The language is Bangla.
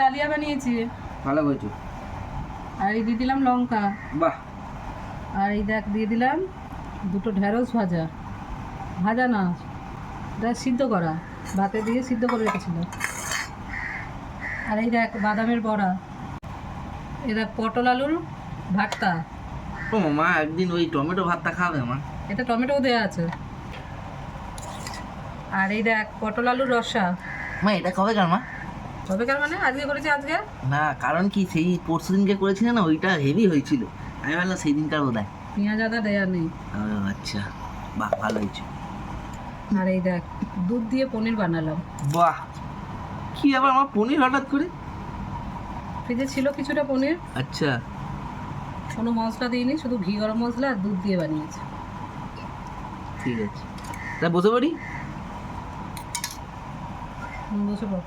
ডালিয়া বানিয়েছি। ভালো করেছো। আর এই দিয়ে দিলাম লঙ্কা। বাহ। আর এই দেখ দিয়ে দিলাম দুটো ঢেঁড়স ভাজা, ভাজা না এটা সিদ্ধ করা, ভাতে দিয়ে সিদ্ধ করে রেখেছিল। আর এই দেখ বাদামের বড়া, এই দেখ পটল আলুর ভর্তা। ও মা একদিন ওই টমেটো ভাতটা খাবে মা। এটা টমেটোও দেওয়া আছে। আর এই দেখ পটল আলুর রসা। মা এটা কবে কার মা? কবেকার মানে আজকে করেছি আজকে। না কারণ কি সেই পরশু দিনকে করেছিলে না, ওইটা হেভি হয়েছিল, আমি ভাবলাম সেই দিনকার বোধ হয়। পেঁয়াজ আদা দেওয়া নেই। আচ্ছা, বাহ ভালো হয়েছে। আর এই দেখ দুধ দিয়ে পনির বানালাম। বাহ, কি আবার আমার পনির হঠাৎ করে? ফ্রিজে ছিল কিছুটা পনির, আচ্ছা কোনো মশলা দিইনি, শুধু ঘি গরম মশলা আর দুধ দিয়ে বানিয়েছি। ঠিক আছে, তা বসে পড়ি। বসে পড়।